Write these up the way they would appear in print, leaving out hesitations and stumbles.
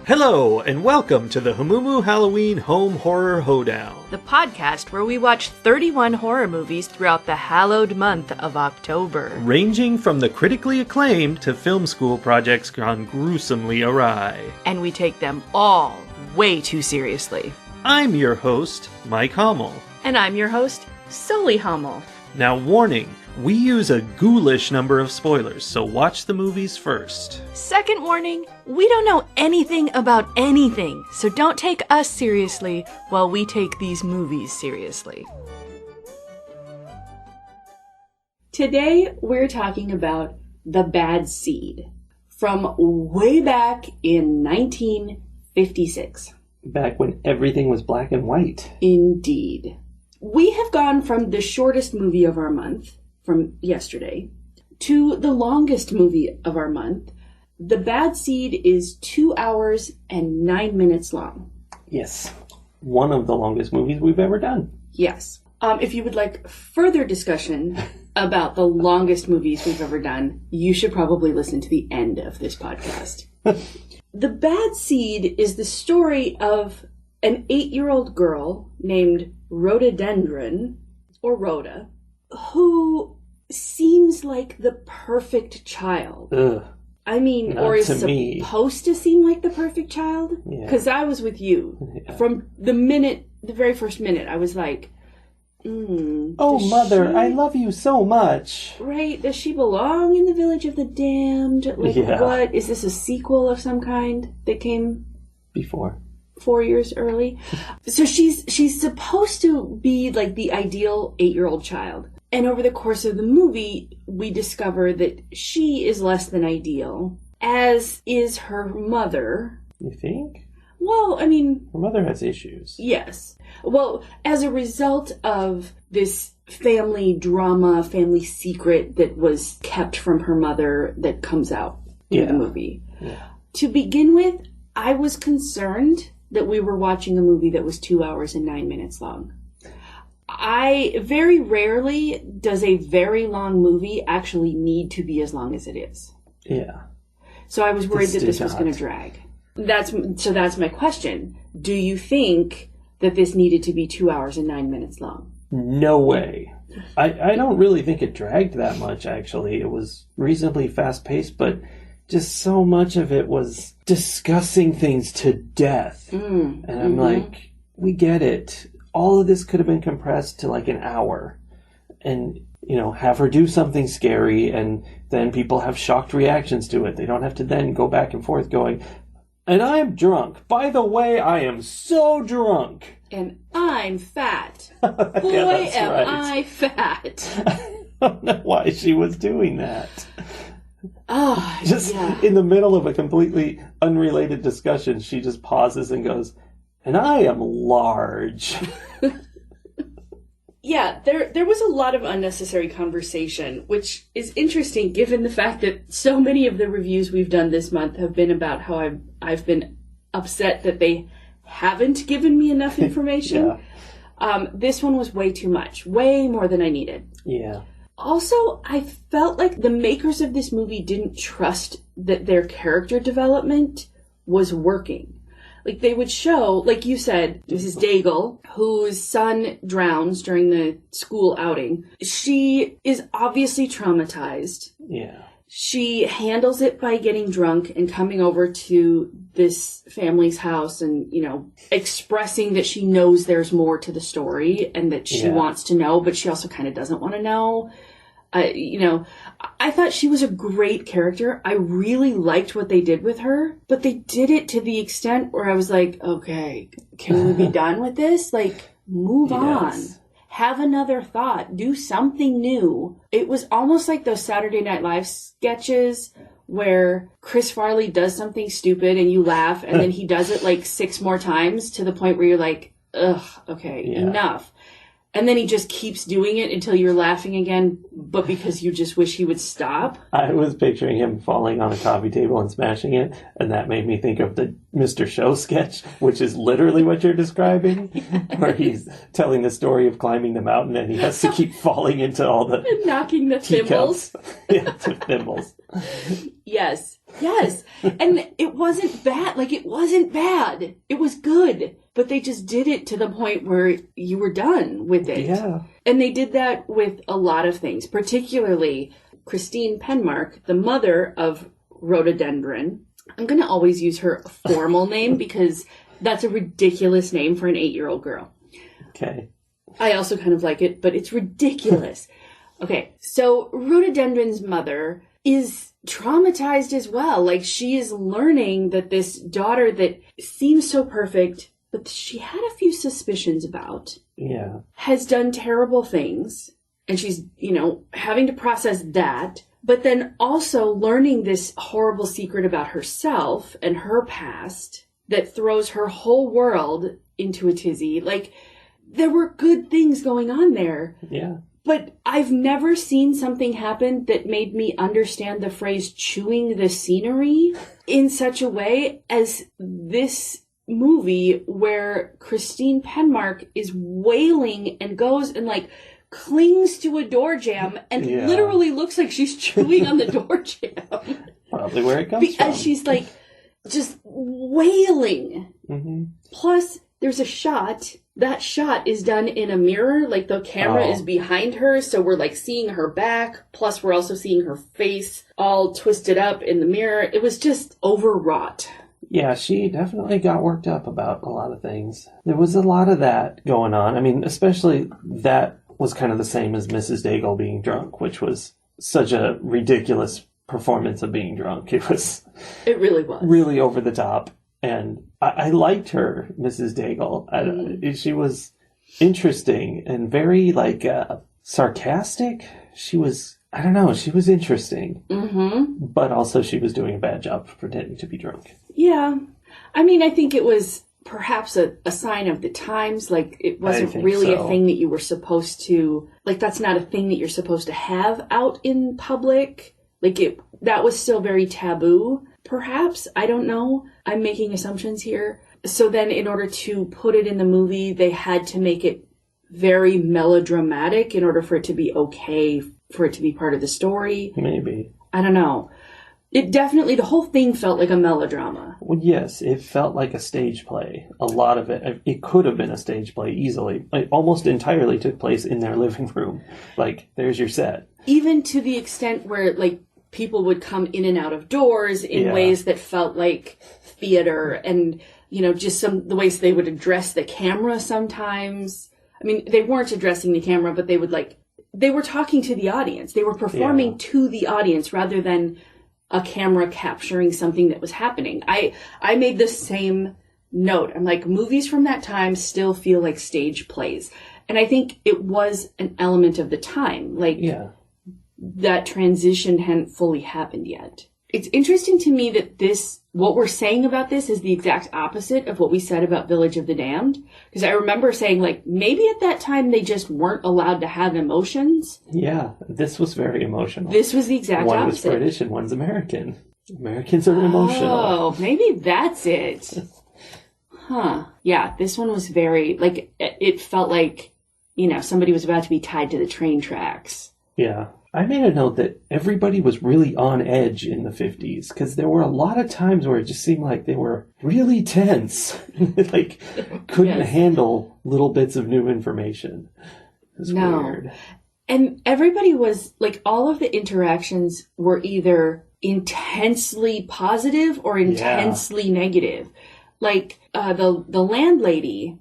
Hello, and welcome to the Hamumu Halloween Home Horror Hoedown. The podcast where we watch 31 horror movies throughout the hallowed month of October. Ranging from the critically acclaimed to film school projects gone gruesomely awry. And we take them all way too seriously. I'm your host, Mike Hummel. And I'm your host, Sully Hummel. Now warning, we use a ghoulish number of spoilers, so watch the movies first. Second warning, we don't know anything about anything, so don't take us seriously while we take these movies seriously. Today, we're talking about The Bad Seed from way back in 1956. Back when everything was black and white. Indeed. We have gone from the shortest movie of our month, from yesterday, to the longest movie of our month. The Bad Seed is 2 hours and 9 minutes long. Yes. One of the longest movies we've ever done. Yes. If you would like further discussion about the longest movies we've ever done, you should probably listen to the end of this podcast. The Bad Seed is the story of an 8-year-old girl named Rhododendron, or Rhoda, who seems like the perfect child. Ugh. I mean, Not or is supposed to seem like the perfect child? Because I was with you. Yeah. From the very first minute, I was like, oh, Mother, I love you so much. Right? Does she belong in the Village of the Damned? Like, what? Is this a sequel of some kind that came before? 4 years early? So she's supposed to be like the ideal 8-year-old child. And over the course of the movie, we discover that she is less than ideal, as is her mother. You think? Well, I mean... Her mother has issues. Yes. Well, as a result of this family drama, family secret that was kept from her mother that comes out in the movie. Yeah. To begin with, I was concerned that we were watching a movie that was 2 hours and 9 minutes long. Very rarely does a very long movie actually need to be as long as it is. Yeah. So I was worried that this was going to drag. That's my question. Do you think that this needed to be 2 hours and 9 minutes long? No way. I don't really think it dragged that much, actually. It was reasonably fast-paced, but just so much of it was discussing things to death. And I'm like, we get it. All of this could have been compressed to like an hour and, have her do something scary and then people have shocked reactions to it. They don't have to then go back and forth going, and I'm drunk. By the way, I am so drunk. And I'm fat. Boy, am I fat. I don't know why she was doing that. Just in the middle of a completely unrelated discussion, she just pauses and goes, and I am large. Yeah, there was a lot of unnecessary conversation, which is interesting given the fact that so many of the reviews we've done this month have been about how I've been upset that they haven't given me enough information. This one was way too much, way more than I needed. Yeah. Also, I felt like the makers of this movie didn't trust that their character development was working. Like, they would show, like you said, Mrs. Daigle, whose son drowns during the school outing. She is obviously traumatized. Yeah. She handles it by getting drunk and coming over to this family's house and, expressing that she knows there's more to the story and that she wants to know, but she also kind of doesn't want to know. I thought she was a great character. I really liked what they did with her, but they did it to the extent where I was like, okay, can we be done with this? Like, move on. Have another thought. Do something new. It was almost like those Saturday Night Live sketches where Chris Farley does something stupid and you laugh, and then he does it like 6 more times to the point where you're like, ugh, okay, enough. And then he just keeps doing it until you're laughing again, but because you just wish he would stop. I was picturing him falling on a coffee table and smashing it, and that made me think of the Mr. Show sketch, which is literally what you're describing, where he's telling the story of climbing the mountain and he has to keep falling into all the and knocking the thimbles. Yeah, the thimbles. Yes. And it wasn't bad. Like, it wasn't bad. It was good. But they just did it to the point where you were done with it. Yeah. And they did that with a lot of things, particularly Christine Penmark, the mother of Rhododendron. I'm going to always use her formal name because that's a ridiculous name for an 8-year-old girl. Okay. I also kind of like it, but it's ridiculous. Okay, so Rhododendron's mother is traumatized as well. Like, she is learning that this daughter that seems so perfect, but she had a few suspicions about, has done terrible things. And she's, having to process that. But then also learning this horrible secret about herself and her past that throws her whole world into a tizzy. Like, there were good things going on there. Yeah. But I've never seen something happen that made me understand the phrase chewing the scenery in such a way as this movie where Christine Penmark is wailing and goes and clings to a door jamb and literally looks like she's chewing on the door jamb. Probably where it comes from. Because she's just wailing. Mm-hmm. Plus, there's a shot. That shot is done in a mirror. Like, the camera is behind her, so we're seeing her back. Plus, we're also seeing her face all twisted up in the mirror. It was just overwrought. Yeah, she definitely got worked up about a lot of things. There was a lot of that going on. I mean, especially that was kind of the same as Mrs. Daigle being drunk, which was such a ridiculous performance of being drunk. It really was. Really over the top. And I liked her, Mrs. Daigle. She was interesting and very, sarcastic. She was interesting. Mm-hmm. But also she was doing a bad job of pretending to be drunk. Yeah. I mean, I think it was perhaps a sign of the times. It wasn't really a thing that you were supposed to... that's not a thing that you're supposed to have out in public. That was still very taboo. Perhaps, I don't know. I'm making assumptions here. So then in order to put it in the movie, they had to make it very melodramatic in order for it to be okay, for it to be part of the story. Maybe. I don't know. It definitely, the whole thing felt like a melodrama. Well, yes, it felt like a stage play. A lot of it could have been a stage play easily. It almost entirely took place in their living room. There's your set. Even to the extent where, people would come in and out of doors in ways that felt like theater, and, just the ways they would address the camera sometimes. I mean, they weren't addressing the camera, but they would they were talking to the audience. They were performing to the audience rather than a camera capturing something that was happening. I made the same note. I'm movies from that time still feel like stage plays. And I think it was an element of the time. That transition hadn't fully happened yet. It's interesting to me that what we're saying about this is the exact opposite of what we said about Village of the Damned. Because I remember saying, maybe at that time they just weren't allowed to have emotions. Yeah, this was very emotional. This was the exact opposite. One was British and one's American. Americans are emotional. Oh, maybe that's it. Huh. Yeah, this one was very, it felt like, somebody was about to be tied to the train tracks. Yeah. I made a note that everybody was really on edge in the 50s because there were a lot of times where it just seemed like they were really tense. Couldn't handle little bits of new information. It was weird. And everybody was, all of the interactions were either intensely positive or intensely negative. The landlady...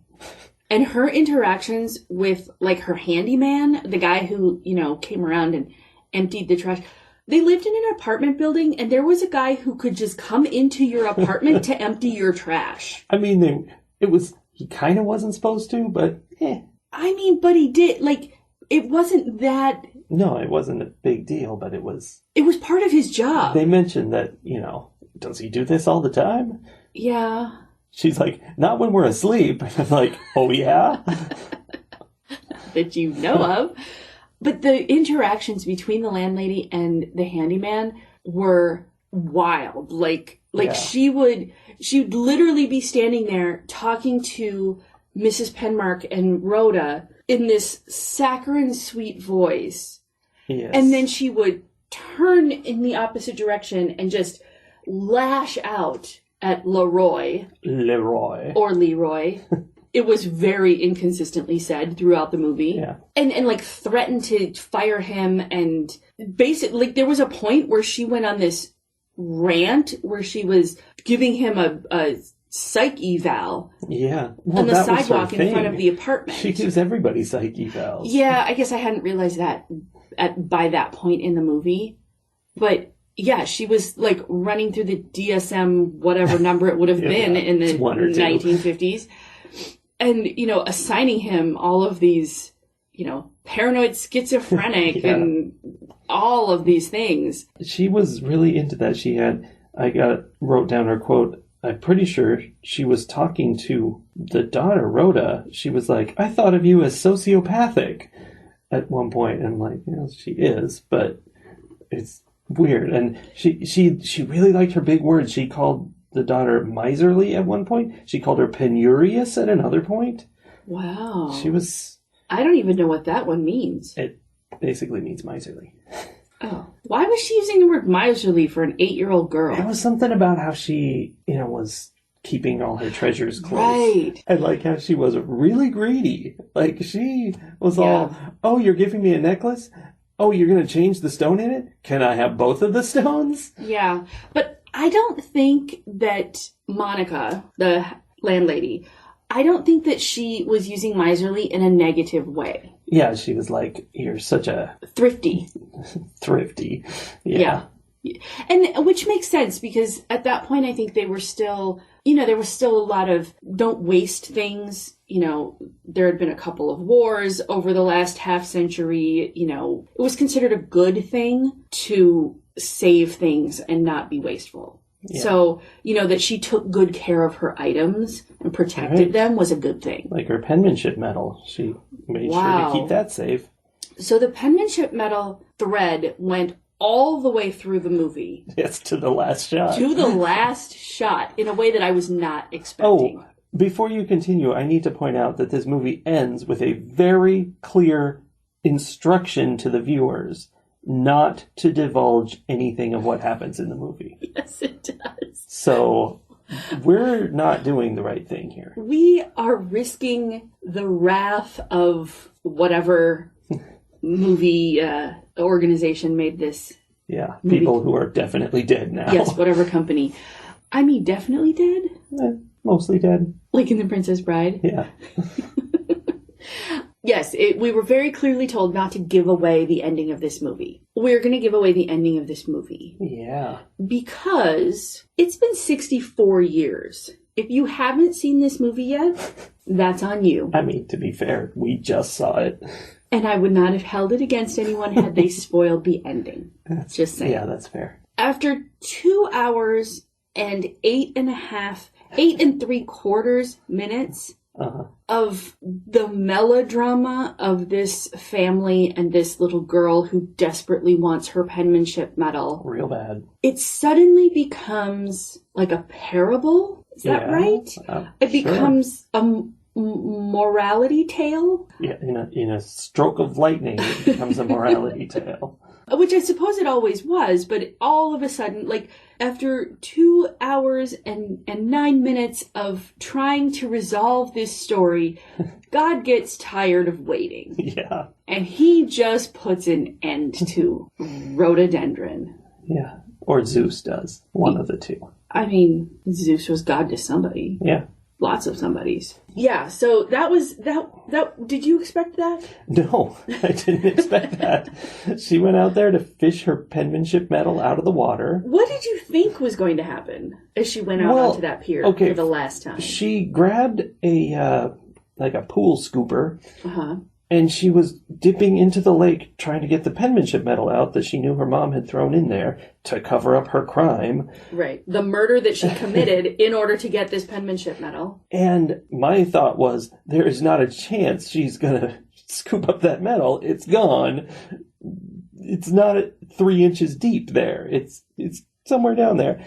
And her interactions with, her handyman, the guy who, came around and emptied the trash. They lived in an apartment building, and there was a guy who could just come into your apartment to empty your trash. I mean, he kind of wasn't supposed to, but I mean, but he did. It wasn't that... No, it wasn't a big deal, but it was... It was part of his job. They mentioned that, does he do this all the time? Yeah. She's not when we're asleep. I'm oh yeah? That you know of. But the interactions between the landlady and the handyman were wild. She would literally be standing there talking to Mrs. Penmark and Rhoda in this saccharine sweet voice. Yes. And then she would turn in the opposite direction and just lash out at Leroy. Or Leroy. It was very inconsistently said throughout the movie. Yeah. And like threatened to fire him, and basically like, there was a point where she went on this rant where she was giving him a psych eval. Yeah. On the sidewalk in front of the apartment. She gives everybody psych evals. Yeah, I guess I hadn't realized that by that point in the movie. But yeah, she was like running through the DSM whatever number it would have been in the 1950s. And, assigning him all of these, paranoid schizophrenic and all of these things. She was really into that. Wrote down her quote. I'm pretty sure she was talking to the daughter, Rhoda. She was like, I thought of you as sociopathic at one point. And like, she is, but it's weird. And she really liked her big words. She called the daughter miserly at one point. She called her penurious at another point. Wow. She was... I don't even know what that one means. It basically means miserly. Oh. Why was she using the word miserly for an 8-year-old girl? It was something about how she, was keeping all her treasures close. Right. And like how she was really greedy. Like she was all, oh, you're giving me a necklace? Oh, you're going to change the stone in it? Can I have both of the stones? Yeah. But I don't think that Monica, the landlady, I don't think that she was using miserly in a negative way. Yeah, she was like, you're such a... Thrifty. Yeah. And which makes sense because at that point I think they were still, there was still a lot of don't waste things. There had been a couple of wars over the last half century. It was considered a good thing to save things and not be wasteful. Yeah. So, that she took good care of her items and protected them was a good thing. Like her penmanship medal. She made sure to keep that safe. So the penmanship medal thread went all the way through the movie. Yes, to the last shot. To the last shot in a way that I was not expecting. Oh, before you continue, I need to point out that this movie ends with a very clear instruction to the viewers not to divulge anything of what happens in the movie. Yes, it does. So we're not doing the right thing here. We are risking the wrath of whatever movie organization made this. Yeah, people who are definitely dead now. Yes, whatever company. I mean, definitely dead? Mostly dead. Like in The Princess Bride? Yeah. Yes, we were very clearly told not to give away the ending of this movie. We're going to give away the ending of this movie. Yeah. Because it's been 64 years. If you haven't seen this movie yet, that's on you. I mean, to be fair, we just saw it. And I would not have held it against anyone had they spoiled the ending. Just saying. Yeah, that's fair. After 2 hours and 8 3/4 minutes of the melodrama of this family and this little girl who desperately wants her penmanship medal. Real bad. It suddenly becomes like a parable. Is that right? It becomes a morality tale. Yeah, in a stroke of lightning, it becomes a morality tale. Which I suppose it always was, but all of a sudden, like, after 2 hours and 9 minutes of trying to resolve this story, God gets tired of waiting. Yeah. And he just puts an end to rhododendron. Yeah. Or Zeus does. One of the two. I mean, Zeus was God to somebody. Yeah. Lots of somebodies. Yeah, so that was that. Did you expect that? No, I didn't expect that. She went out there to fish her penmanship medal out of the water. What did you think was going to happen as she went out onto that pier for the last time? She grabbed a pool scooper. And she was dipping into the lake trying to get the penmanship medal out that she knew her mom had thrown in there to cover up her crime. Right. The murder that she committed in order to get this penmanship medal. And my thought was, there is not a chance she's going to scoop up that medal. It's gone. It's not 3 inches deep there. It's somewhere down there.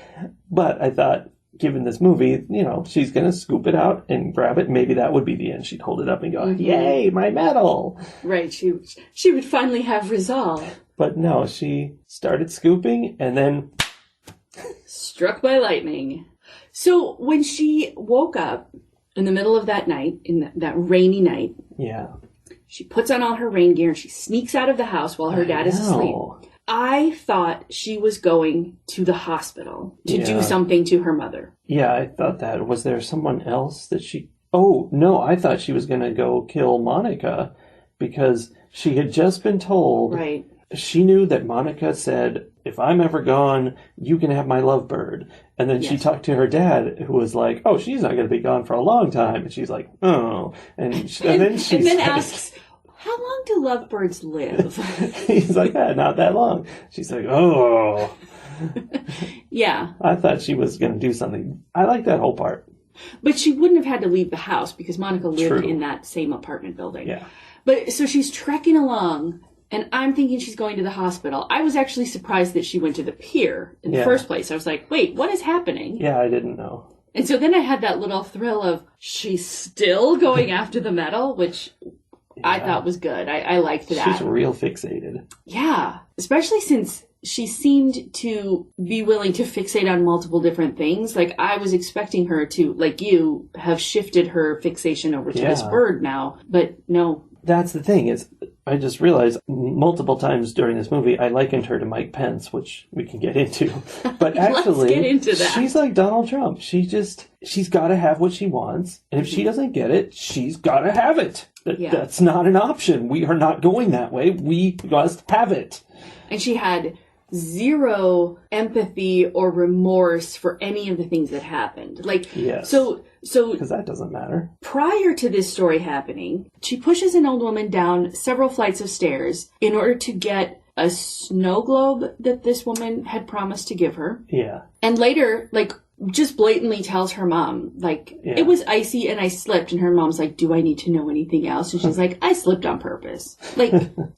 But I thought, given this movie, she's going to scoop it out and grab it. Maybe that would be the end. She'd hold it up and go, Yay, my medal. Right. She would finally have resolve. But no, she started scooping and then... Struck by lightning. So when she woke up in the middle of that night, in that rainy night, yeah, she puts on all her rain gear and she sneaks out of the house while her dad is asleep. I thought she was going to the hospital to do something to her mother. Yeah, I thought that. Was there someone else that she... Oh, no, I thought she was going to go kill Monica because she had just been told... Right. She knew that Monica said, if I'm ever gone, you can have my lovebird. And then she talked to her dad, who was like, oh, she's not going to be gone for a long time. And she's like, oh. And then asks, how long do lovebirds live? He's like, not that long. She's like, oh. Yeah. I thought she was going to do something. I like that whole part. But she wouldn't have had to leave the house because Monica lived in that same apartment building. Yeah. But so she's trekking along. And I'm thinking she's going to the hospital. I was actually surprised that she went to the pier in the first place. I was like, wait, what is happening? Yeah, I didn't know. And so then I had that little thrill of, she's still going after the medal, which I thought was good. I liked that. She's real fixated. Yeah, especially since she seemed to be willing to fixate on multiple different things. Like, I was expecting her to, like you, have shifted her fixation over to this bird now. But no. That's the thing, is I just realized multiple times during this movie I likened her to Mike Pence, which we can get into. But actually, let's get into that. She's like Donald Trump. She's got to have what she wants. And if she doesn't get it, she's got to have it. That's not an option. We are not going that way. We must have it. And she had zero empathy or remorse for any of the things that happened. Like, so because that doesn't matter. Prior to this story happening, she pushes an old woman down several flights of stairs in order to get a snow globe that this woman had promised to give her. Yeah. And later, like, just blatantly tells her mom, like, it was icy and I slipped. And her mom's like, do I need to know anything else? And she's like, I slipped on purpose. Like,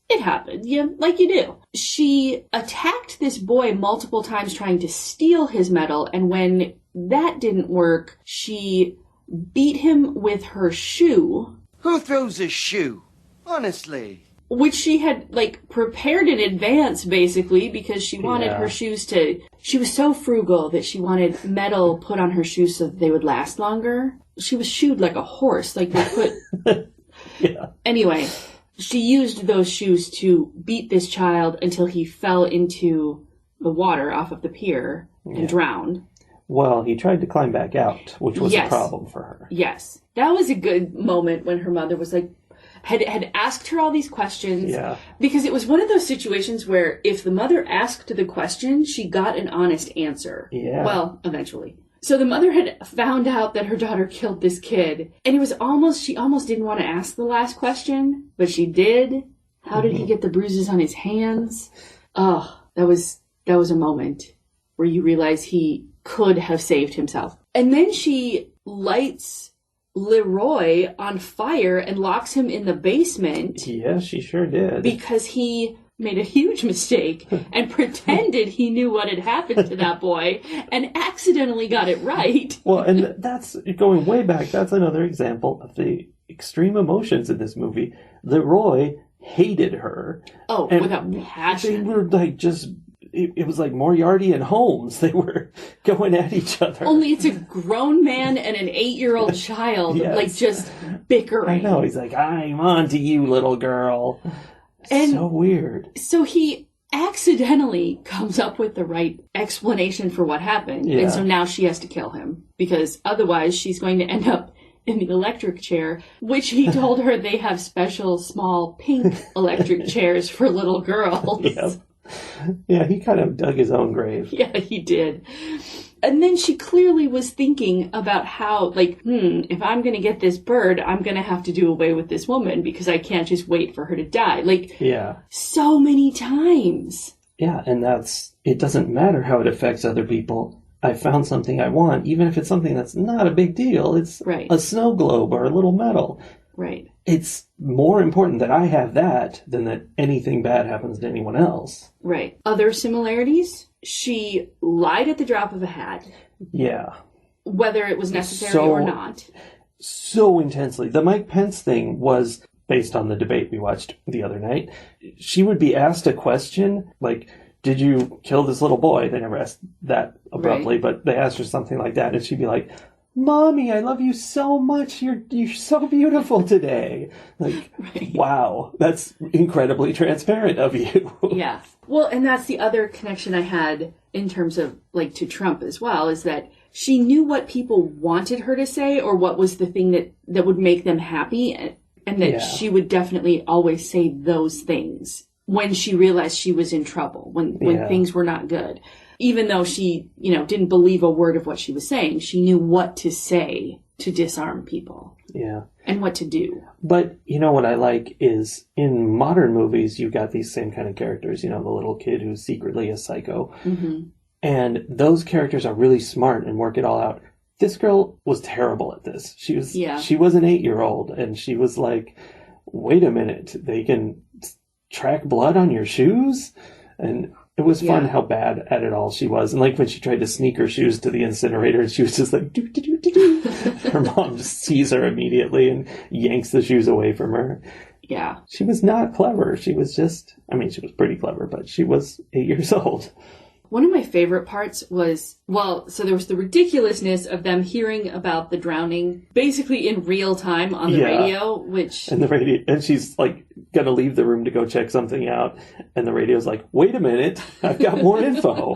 it happened. Yeah, like you do. She attacked this boy multiple times trying to steal his medal. And when that didn't work, she beat him with her shoe. Who throws a shoe? Honestly. Which she had, like, prepared in advance, basically, because she wanted her shoes to... She was so frugal that she wanted metal put on her shoes so that they would last longer. She was shoed like a horse, like they put... Anyway, she used those shoes to beat this child until he fell into the water off of the pier and drowned. Well, he tried to climb back out, which was a problem for her. Yes. That was a good moment when her mother was like... Had asked her all these questions. Yeah. Because it was one of those situations where if the mother asked the question, she got an honest answer. Yeah. Well, eventually. So the mother had found out that her daughter killed this kid. And it was she almost didn't want to ask the last question, but she did. How did he get the bruises on his hands? Oh, that was a moment where you realize he could have saved himself. And then she lights Leroy on fire and locks him in the basement. Yeah, she sure did. Because he made a huge mistake and pretended he knew what had happened to that boy and accidentally got it right. Well, and that's going way back. That's another example of the extreme emotions in this movie. Leroy hated her. Oh, without passion. They were like just... It was like Moriarty and Holmes. They were going at each other. Only it's a grown man and an 8-year-old child, like, just bickering. I know. He's like, I'm on to you, little girl. And so weird. So he accidentally comes up with the right explanation for what happened. Yeah. And so now she has to kill him. Because otherwise she's going to end up in the electric chair, which he told her they have special small pink electric chairs for little girls. Yep. Yeah, he kind of dug his own grave. Yeah, he did. And then she clearly was thinking about how, like, if I'm going to get this bird, I'm going to have to do away with this woman because I can't just wait for her to die. Like, so many times. Yeah, and it doesn't matter how it affects other people. I found something I want, even if it's something that's not a big deal. It's a snow globe or a little medal. Right. It's more important that I have that than that anything bad happens to anyone else. Right. Other similarities? She lied at the drop of a hat. Yeah. Whether it was necessary or not. So intensely. The Mike Pence thing was based on the debate we watched the other night. She would be asked a question like, did you kill this little boy? They never asked that abruptly, but they asked her something like that, and she'd be like, Mommy, I love you so much. You're so beautiful today. Like, wow, that's incredibly transparent of you. Yeah. Well, and that's the other connection I had in terms of, like, to Trump as well, is that she knew what people wanted her to say or what was the thing that would make them happy, and that she would definitely always say those things when she realized she was in trouble, when things were not good. Even though she, didn't believe a word of what she was saying, she knew what to say to disarm people. Yeah. And what to do. But, what I like is in modern movies, you've got these same kind of characters, the little kid who's secretly a psycho. Mm-hmm. And those characters are really smart and work it all out. This girl was terrible at this. She was an 8-year-old, and she was like, wait a minute, they can track blood on your shoes? And it was fun how bad at it all she was. And like when she tried to sneak her shoes to the incinerator, she was just like, do, do, do, do, do. Her mom just sees her immediately and yanks the shoes away from her. Yeah. She was not clever. She was just, she was pretty clever, but she was 8 years old. One of my favorite parts was, so there was the ridiculousness of them hearing about the drowning basically in real time on the radio, and she's like going to leave the room to go check something out. And the radio's like, wait a minute, I've got more info.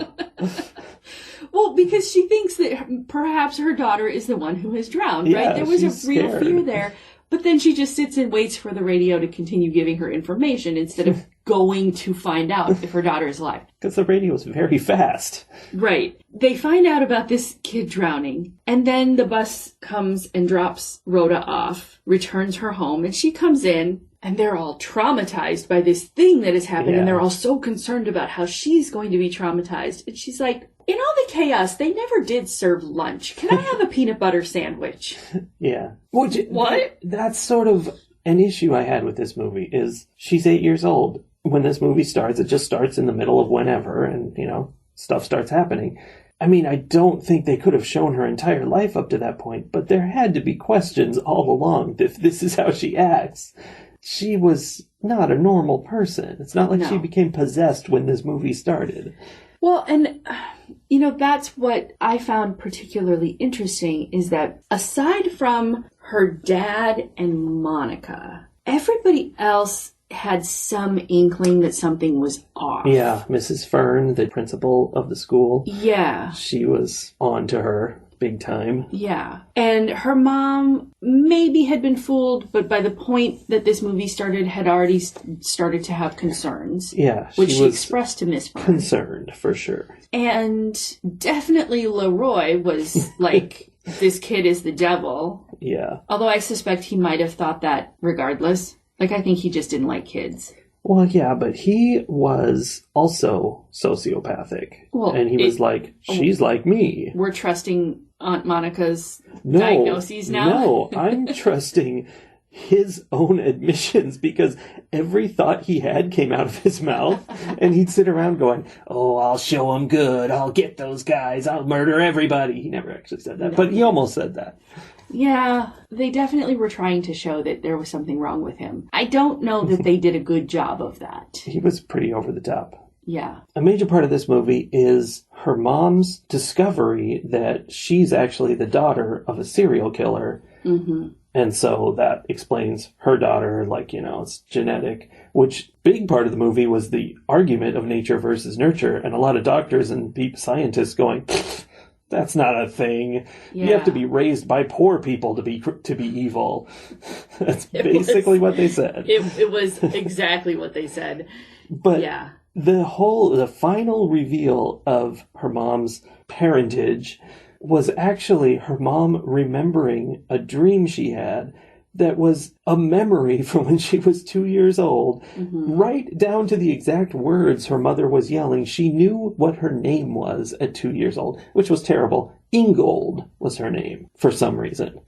Well, because she thinks that perhaps her daughter is the one who has drowned, right? There was a real fear there. But then she just sits and waits for the radio to continue giving her information instead of going to find out if her daughter is alive. Because the radio is very fast. Right. They find out about this kid drowning, and then the bus comes and drops Rhoda off, returns her home, and she comes in, and they're all traumatized by this thing that has happened, and they're all so concerned about how she's going to be traumatized. And she's like, in all the chaos, they never did serve lunch. Can I have a peanut butter sandwich? Yeah. What? That's sort of an issue I had with this movie, is she's 8 years old. When this movie starts, it just starts in the middle of whenever, and, stuff starts happening. I don't think they could have shown her entire life up to that point, but there had to be questions all along if this is how she acts. She was not a normal person. It's not like she became possessed when this movie started. Well, and, that's what I found particularly interesting, is that aside from her dad and Monica, everybody else had some inkling that something was off. Yeah, Mrs. Fern, the principal of the school. Yeah. She was on to her big time. Yeah. And her mom maybe had been fooled, but by the point that this movie started, had already started to have concerns. Yeah. Which she expressed to Miss Fern. Concerned, for sure. And definitely Leroy was like, this kid is the devil. Yeah. Although I suspect he might have thought that regardless. Like, I think he just didn't like kids. Well, yeah, but he was also sociopathic. Well, and he was like, she's like me. We're trusting Aunt Monica's diagnoses now? No, I'm trusting his own admissions, because every thought he had came out of his mouth, and he'd sit around going, oh, I'll show them good, I'll get those guys, I'll murder everybody. He never actually said that, but he almost said that. Yeah, they definitely were trying to show that there was something wrong with him. I don't know that they did a good job of that. He was pretty over the top. Yeah. A major part of this movie is her mom's discovery that she's actually the daughter of a serial killer. Mm-hmm. And so that explains her daughter, like, it's genetic, which big part of the movie was the argument of nature versus nurture, and a lot of doctors and scientists going, that's not a thing. Yeah. You have to be raised by poor people to be evil. That's basically what they said. It was exactly what they said. But yeah. The final reveal of her mom's parentage was actually her mom remembering a dream she had that was a memory from when she was 2 years old, right down to the exact words her mother was yelling. She knew what her name was at 2 years old, which was terrible. Ingold was her name for some reason.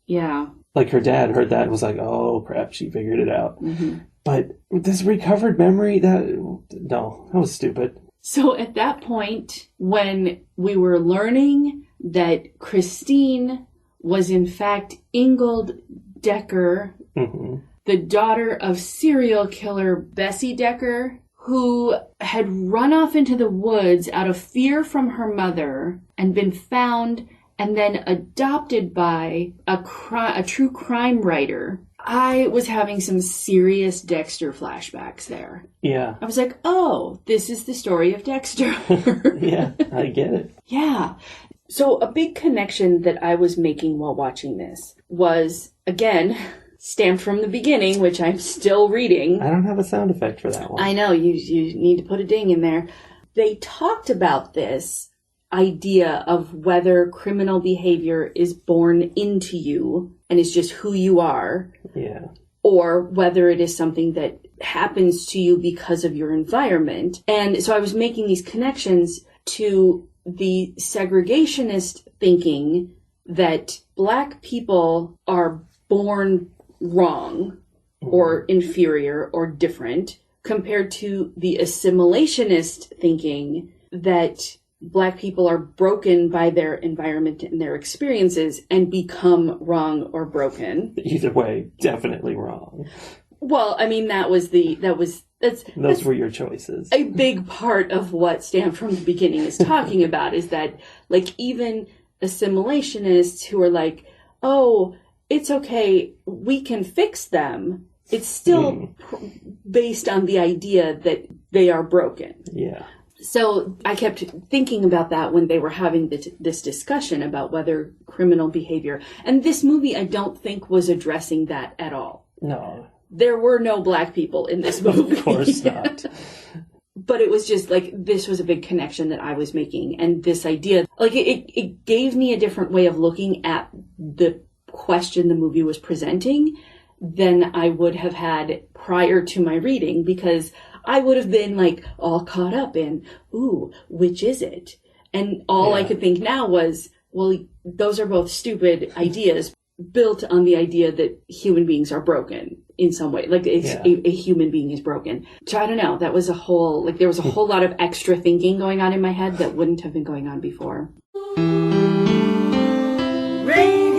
Yeah. Like her dad heard that and was like, oh crap, she figured it out. Mm-hmm. But this recovered memory, that was stupid. So at that point, when we were learning that Christine was in fact Ingold Decker, the daughter of serial killer Bessie Decker, who had run off into the woods out of fear from her mother and been found and then adopted by a true crime writer. I was having some serious Dexter flashbacks there. Yeah. I was like, oh, this is the story of Dexter. Yeah, I get it. Yeah. So a big connection that I was making while watching this was, again, stamped from the beginning, which I'm still reading. I don't have a sound effect for that one. I know, you need to put a ding in there. They talked about this idea of whether criminal behavior is born into you and is just who you are. Yeah. Or whether it is something that happens to you because of your environment. And so I was making these connections to the segregationist thinking that Black people are born wrong or inferior or different, compared to the assimilationist thinking that Black people are broken by their environment and their experiences and become wrong or broken. Either way, definitely wrong. Well, I mean, those were your choices. A big part of what Stamped from the Beginning is talking about is that, like, even assimilationists who are like, oh, it's okay, we can fix them. It's still based on the idea that they are broken. Yeah. So I kept thinking about that when they were having this discussion about whether criminal behavior, and this movie I don't think was addressing that at all. No. There were no Black people in this movie. Of course not. But it was just like, this was a big connection that I was making. And this idea, like, it gave me a different way of looking at the question the movie was presenting than I would have had prior to my reading, because I would have been like all caught up in, ooh, which is it? And all I could think now was, well, those are both stupid ideas built on the idea that human beings are broken in some way. Like, a human being is broken. So I don't know. That was there was a whole lot of extra thinking going on in my head that wouldn't have been going on before. Ratings.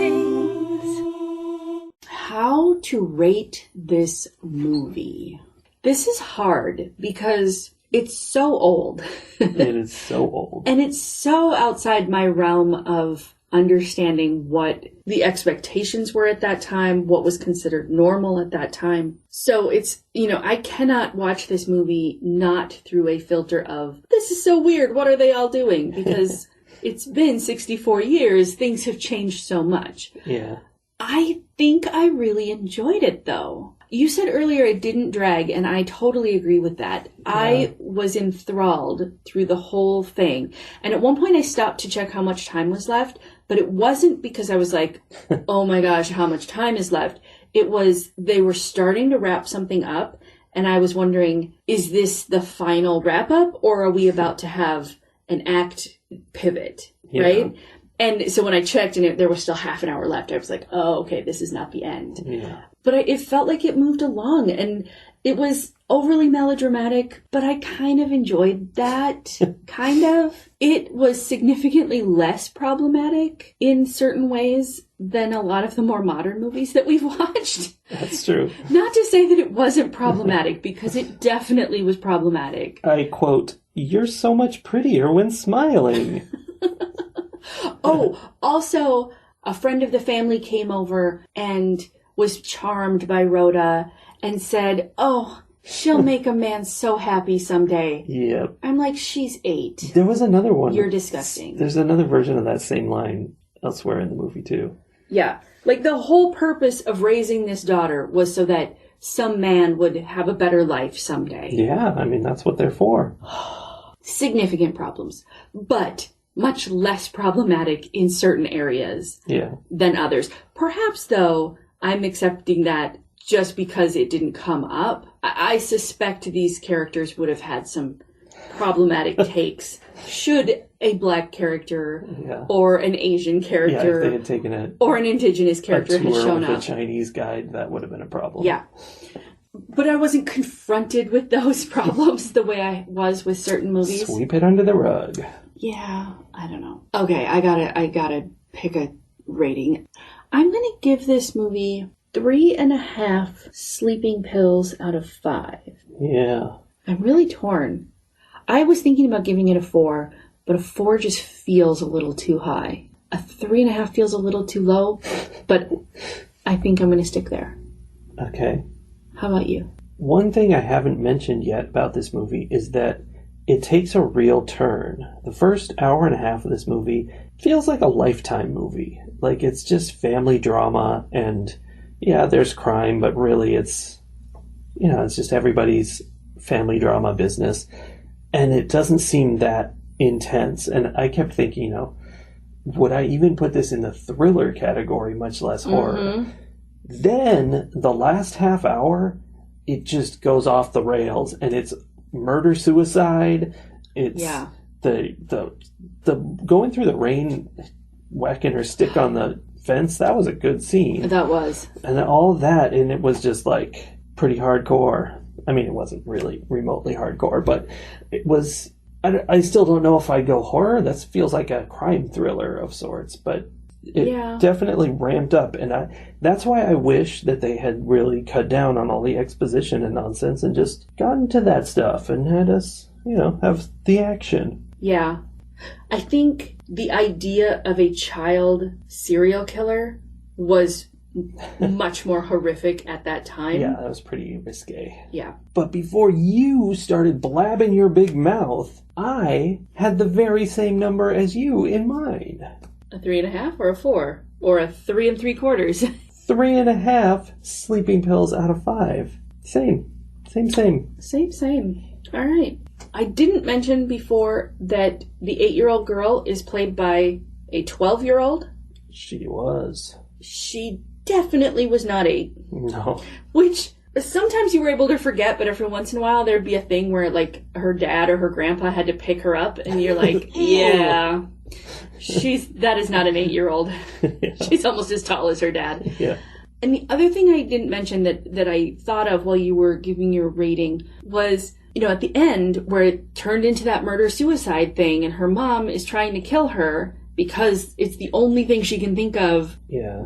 How to rate this movie? This is hard because it's so old. It is so old. And it's so outside my realm of understanding what the expectations were at that time, what was considered normal at that time. So it's, I cannot watch this movie not through a filter of, this is so weird, what are they all doing? Because it's been 64 years, things have changed so much. Yeah. I think I really enjoyed it, though. You said earlier it didn't drag, and I totally agree with that. Yeah. I was enthralled through the whole thing. And at one point I stopped to check how much time was left, but it wasn't because I was like, oh my gosh, how much time is left? It was, they were starting to wrap something up, and I was wondering, is this the final wrap up, or are we about to have an act pivot, right? And so when I checked and there was still half an hour left, I was like, oh, okay, this is not the end. Yeah. But it felt like it moved along, and it was overly melodramatic, but I kind of enjoyed that. Kind of. It was significantly less problematic in certain ways than a lot of the more modern movies that we've watched. That's true. Not to say that it wasn't problematic, because it definitely was problematic. I quote, "You're so much prettier when smiling." Oh, also, a friend of the family came over and was charmed by Rhoda and said, oh, she'll make a man so happy someday. Yep. I'm like, she's 8. There was another one. You're disgusting. There's another version of that same line elsewhere in the movie, too. Yeah. Like, the whole purpose of raising this daughter was so that some man would have a better life someday. Yeah, I mean, that's what they're for. Significant problems. But much less problematic in certain areas than others. Perhaps, though, I'm accepting that just because it didn't come up. I suspect these characters would have had some problematic takes should a Black character or an Asian character if they had taken or an indigenous character had shown up. A Chinese guide, that would have been a problem. Yeah. But I wasn't confronted with those problems the way I was with certain movies. Sweep it under the rug. Yeah, I don't know. Okay, I gotta pick a rating. I'm gonna give this movie 3.5 sleeping pills out of 5. Yeah. I'm really torn. I was thinking about giving it a 4, but a 4 just feels a little too high. A 3.5 feels a little too low, but I think I'm going to stick there. Okay. How about you? One thing I haven't mentioned yet about this movie is that it takes a real turn. The first hour and a half of this movie feels like a Lifetime movie. Like, it's just family drama, and yeah, there's crime, but really it's, it's just everybody's family drama business. And it doesn't seem that intense. And I kept thinking, would I even put this in the thriller category, much less horror? Mm-hmm. Then the last half hour, it just goes off the rails, and it's murder suicide. It's the going through the rain, whacking her stick on the fence. That was a good scene. That was. And all that, and it was just like pretty hardcore. I mean, it wasn't really remotely hardcore, but it was. I still don't know if I go horror. That feels like a crime thriller of sorts, but it definitely ramped up. And that's why I wish that they had really cut down on all the exposition and nonsense and just gotten to that stuff and had us, have the action. Yeah. I think the idea of a child serial killer was much more horrific at that time. Yeah, that was pretty risque. Yeah. But before you started blabbing your big mouth, I had the very same number as you in mind. A 3.5 or a 4? Or a 3 3/4? 3.5 sleeping pills out of 5. Same. Same. All right. I didn't mention before that the 8-year-old girl is played by a 12-year-old. She was. She definitely was not 8. No. Which sometimes you were able to forget, but every once in a while there'd be a thing where like her dad or her grandpa had to pick her up, and you're like, yeah, that is not an 8-year-old. Yeah. She's almost as tall as her dad. Yeah. And the other thing I didn't mention that I thought of while you were giving your rating was, at the end where it turned into that murder-suicide thing and her mom is trying to kill her because it's the only thing she can think of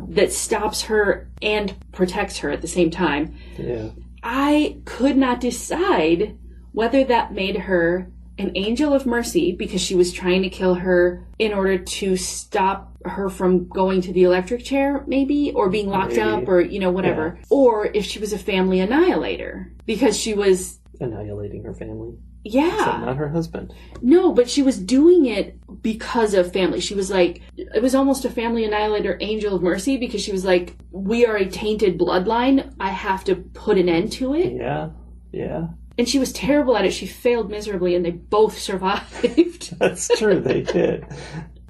that stops her and protects her at the same time. Yeah. I could not decide whether that made her an angel of mercy because she was trying to kill her in order to stop her from going to the electric chair, maybe, or being locked up, or, whatever. Yeah. Or if she was a family annihilator because she was annihilating her family. Yeah. Except not her husband. No, but she was doing it because of family. She was like, it was almost a family annihilator angel of mercy because she was like, we are a tainted bloodline. I have to put an end to it. Yeah. Yeah. And she was terrible at it. She failed miserably and they both survived. That's true. They did.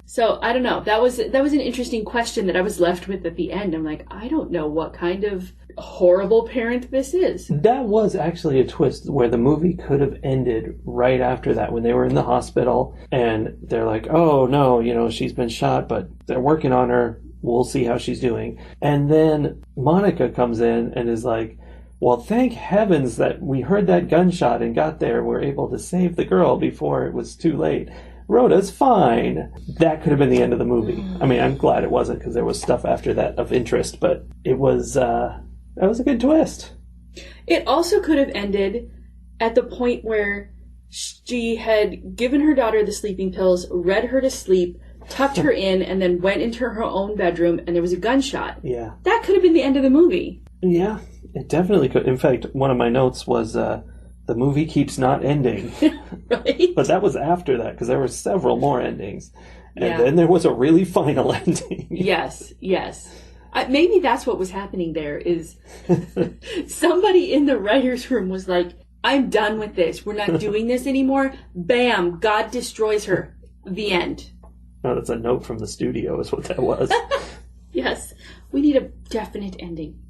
So I don't know. That was an interesting question that I was left with at the end. I'm like, I don't know what kind of horrible parent this is. That was actually a twist where the movie could have ended right after that when they were in the hospital and they're like, oh no, she's been shot, but they're working on her. We'll see how she's doing. And then Monica comes in and is like, well, thank heavens that we heard that gunshot and got there. We're able to save the girl before it was too late. Rhoda's fine. That could have been the end of the movie. I mean, I'm glad it wasn't because there was stuff after that of interest, but it was, that was a good twist. It also could have ended at the point where she had given her daughter the sleeping pills, read her to sleep, tucked her in, and then went into her own bedroom and there was a gunshot. Yeah. That could have been the end of the movie. Yeah, it definitely could. In fact, one of my notes was, the movie keeps not ending. Right? But that was after that, because there were several more endings. And then there was a really final ending. Yes. Maybe that's what was happening there, is somebody in the writer's room was like, I'm done with this. We're not doing this anymore. Bam! God destroys her. The end. No, that's a note from the studio is what that was. Yes. We need a definite ending.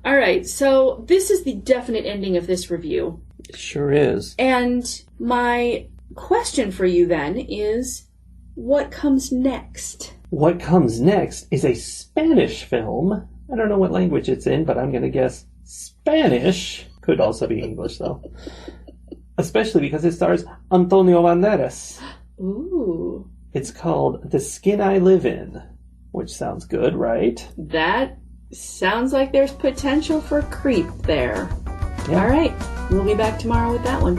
All right, so this is the definite ending of this review. It sure is. And my question for you then is, what comes next? What comes next is a Spanish film. I don't know what language it's in, but I'm going to guess Spanish. Could also be English, though. Especially because it stars Antonio Banderas. Ooh. It's called The Skin I Live In, which sounds good, right? That Sounds like there's potential for creep there. Yeah. All right, we'll be back tomorrow with that one.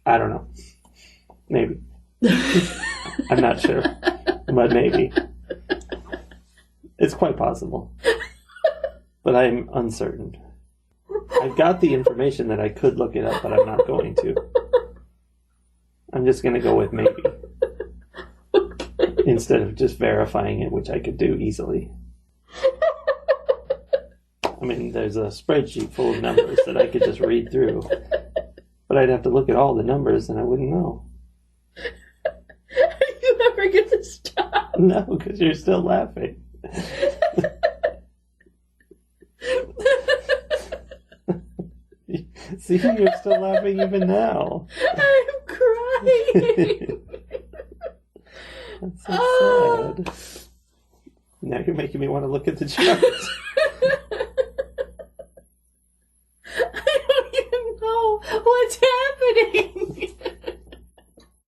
I don't know. Maybe. I'm not sure. But maybe. It's quite possible. But I'm uncertain. I've got the information that I could look it up, but I'm not going to. I'm just going to go with maybe. Instead of just verifying it, which I could do easily. I mean, there's a spreadsheet full of numbers that I could just read through. But I'd have to look at all the numbers and I wouldn't know. Are you ever going to stop? No, because you're still laughing. See, you're still laughing even now. I'm crying. That's so sad. Now you're making me want to look at the charts. I don't even know what's